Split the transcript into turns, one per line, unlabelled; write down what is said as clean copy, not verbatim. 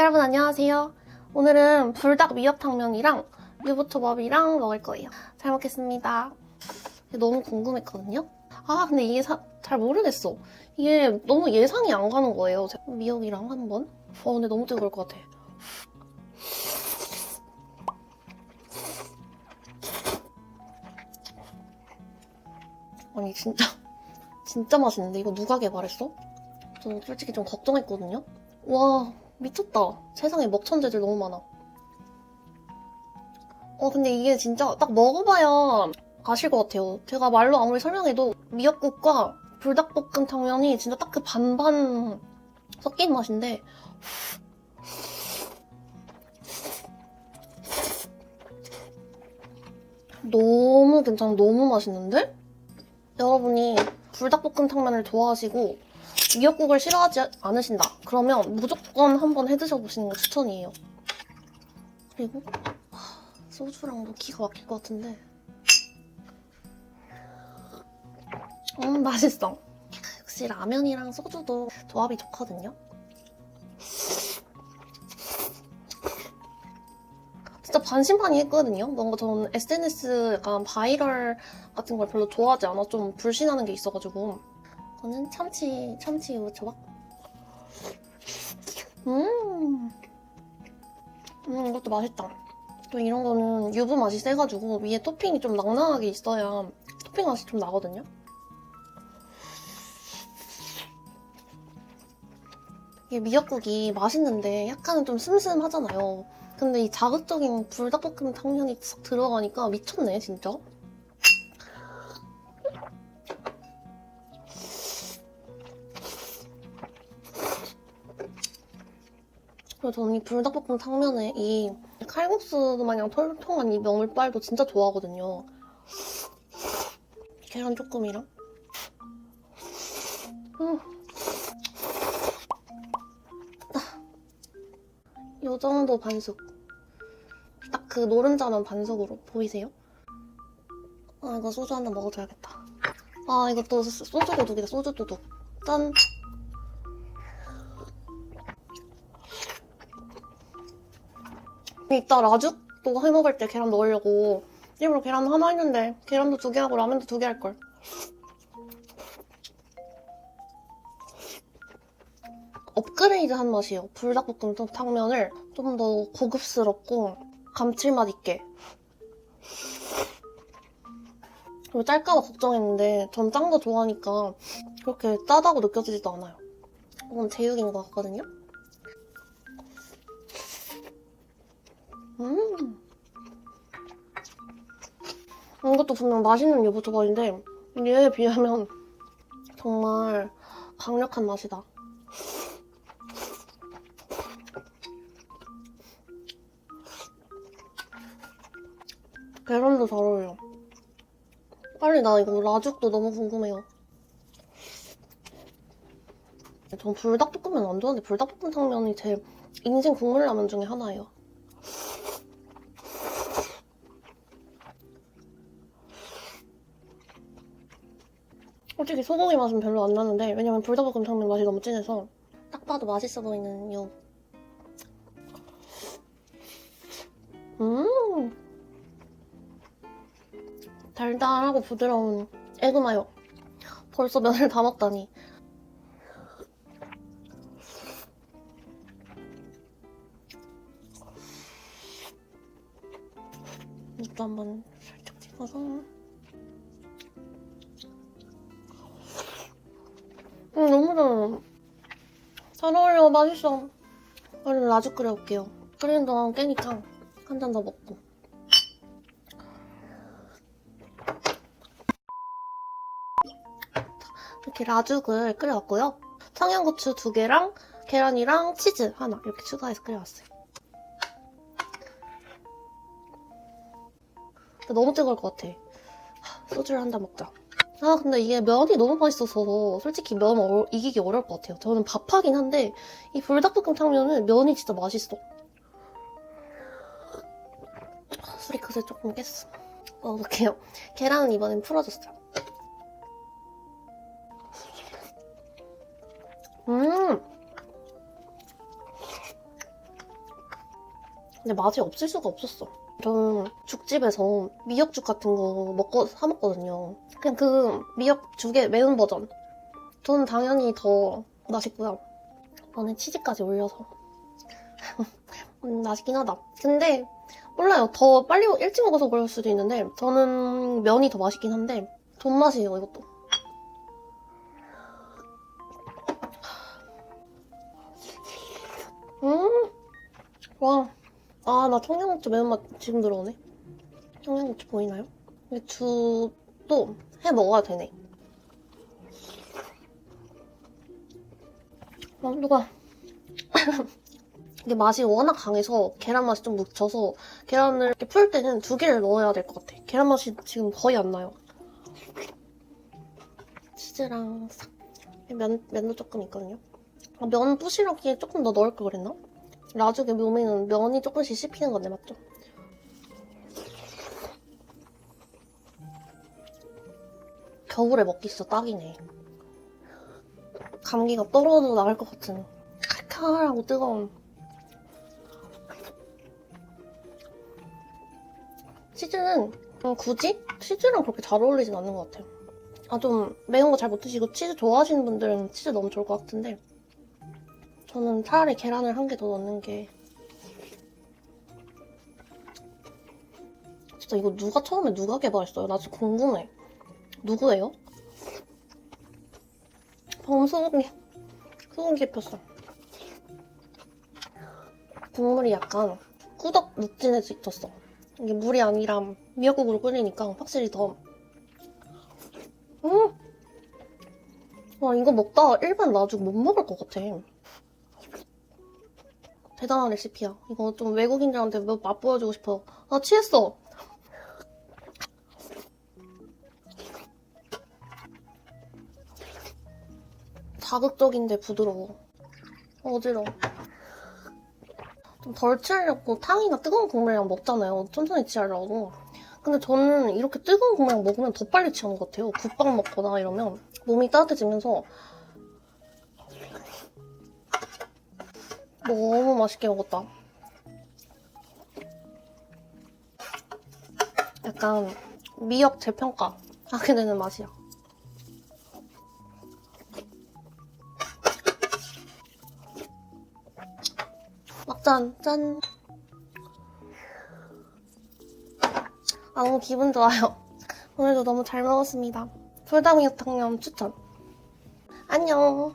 여러분 안녕하세요. 오늘은 불닭 미역탕면이랑 유부초밥이랑 먹을 거예요. 잘 먹겠습니다. 너무 궁금했거든요. 근데 이게 잘 모르겠어. 이게 너무 예상이 안 가는 거예요. 미역이랑 한번. 근데 너무 뜨거울 것 같아. 아니 진짜 맛있는데 이거 누가 개발했어? 저는 솔직히 좀 걱정했거든요. 와 미쳤다. 세상에 먹천재들 너무 많아. 근데 이게 진짜 딱 먹어봐야 아실 것 같아요. 제가 말로 아무리 설명해도 미역국과 불닭볶음탕면이 진짜 딱 그 반반 섞인 맛인데 너무 괜찮아. 너무 맛있는데? 여러분이 불닭볶음탕면을 좋아하시고 미역국을 싫어하지 않으신다. 그러면 무조건 한번 해드셔보시는 거 추천이에요. 그리고 소주랑도 기가 막힐 것 같은데 맛있어. 역시 라면이랑 소주도 조합이 좋거든요. 진짜 반신반의했거든요. 뭔가 저는 SNS 약간 바이럴 같은 걸 별로 좋아하지 않아. 좀 불신하는 게 있어가지고. 이거는 참치 유부초밥. 이것도 맛있다. 또 이런 거는 유부 맛이 세가지고 위에 토핑이 좀 낭낭하게 있어야 토핑 맛이 좀 나거든요. 이게 미역국이 맛있는데 약간은 좀 슴슴하잖아요. 근데 이 자극적인 불닭볶음탕면이 싹 들어가니까 미쳤네, 진짜. 그리고 저는 이 불닭볶음탕면에 이 칼국수 마냥 털통한 이 명물빨도 진짜 좋아하거든요. 계란 조금이랑. 요 정도 반숙. 딱 그 노른자면 반숙으로 보이세요? 이거 소주 한 잔 먹어줘야겠다. 이것도 소주 도둑이다. 소주 도둑. 짠! 이따 라죽도 해먹을 때 계란 넣으려고 일부러 계란 하나 했는데 계란도 2개 하고 라면도 2개 할걸. 업그레이드한 맛이에요. 불닭볶음탕면을 좀 더 고급스럽고 감칠맛 있게. 그리고 짤까봐 걱정했는데 전 짠 거 좋아하니까 그렇게 짜다고 느껴지지도 않아요. 이건 제육인 것 같거든요. 이것도 분명 맛있는 유부초밥인데 얘에 비하면 정말 강력한 맛이다. 계란도 잘 어울려. 빨리 나 이거 라죽도 너무 궁금해요. 전 불닭볶음면 안 좋아하는데 불닭볶음탕면이 제 인생 국물 라면 중에 하나예요. 솔직히 소고기 맛은 별로 안 나는데 왜냐면 불닭볶음탕면 맛이 너무 진해서 딱 봐도 맛있어 보이는 요. 달달하고 부드러운 에그마요. 벌써 면을 다 먹다니. 이것도 한번 살짝 찍어서. 너무 잘 어울려. 맛있어. 얼른 라죽 끓여올게요. 끓이는 동안 깨니까 한 잔 더 먹고. 이렇게 라죽을 끓여왔고요. 청양고추 2개랑 계란이랑 치즈 하나 이렇게 추가해서 끓여왔어요. 너무 뜨거울 것 같아. 소주를 한 잔 먹자. 근데 이게 면이 너무 맛있어서 솔직히 면 이기기 어려울 것 같아요. 저는 밥하긴 한데 이 불닭볶음탕면은 면이 진짜 맛있어. 술이 그새 조금 깼어. 먹어볼게요. 계란은 이번엔 풀어줬어요. 근데 맛이 없을 수가 없었어. 저는 죽집에서 미역죽 같은 거 사 먹거든요. 그냥 그 미역죽의 매운 버전. 저는 당연히 더 맛있고요. 이번에 치즈까지 올려서. 맛있긴 하다. 근데 몰라요. 더 빨리 일찍 먹어서 그럴 수도 있는데 저는 면이 더 맛있긴 한데 존맛이에요, 이것도. 와. 아, 나 청양고추 매운맛 지금 들어오네. 청양고추 보이나요? 근데 죽도 해 먹어야 되네. 누가 이게 맛이 워낙 강해서 계란 맛이 좀 묻혀서 계란을 이렇게 풀 때는 2개를 넣어야 될 것 같아. 계란 맛이 지금 거의 안 나요. 치즈랑 싹. 면도 조금 있거든요. 아, 면 부시러기에 조금 더 넣을 걸 그랬나? 라죽의 묘미는 면이 조금씩 씹히는 건데, 맞죠? 겨울에 먹기 진짜 딱이네. 감기가 떨어져도 나을 것 같은 칼칼하고 뜨거운. 치즈는 굳이 치즈랑 그렇게 잘 어울리진 않는 것 같아요. 아, 좀 매운 거 잘 못 드시고 치즈 좋아하시는 분들은 치즈 넣으면 좋을 것 같은데 저는 차라리 계란을 한 개 더 넣는 게. 진짜 이거 처음에 누가 개발했어요? 나 진짜 궁금해. 누구예요? 방금 소고기 폈어. 국물이 약간 꾸덕 묵진해졌어. 이게 물이 아니라 미역국으로 끓이니까 확실히 더. 와, 이거 먹다가 일반 라죽 못 먹을 것 같아. 대단한 레시피야. 이거 좀 외국인들한테 맛 보여주고 싶어. 나 취했어. 자극적인데 부드러워. 어지러워. 좀 덜 취하려고 탕이나 뜨거운 국물이랑 먹잖아요. 천천히 취하려고. 근데 저는 이렇게 뜨거운 국물이랑 먹으면 더 빨리 취하는 것 같아요. 국밥 먹거나 이러면 몸이 따뜻해지면서 너무 맛있게 먹었다. 약간 미역 재평가 하게 되는 맛이야. 막잔 짠. 아, 너무 기분 좋아요. 오늘도 너무 잘 먹었습니다. 불닭미역탕면 추천. 안녕.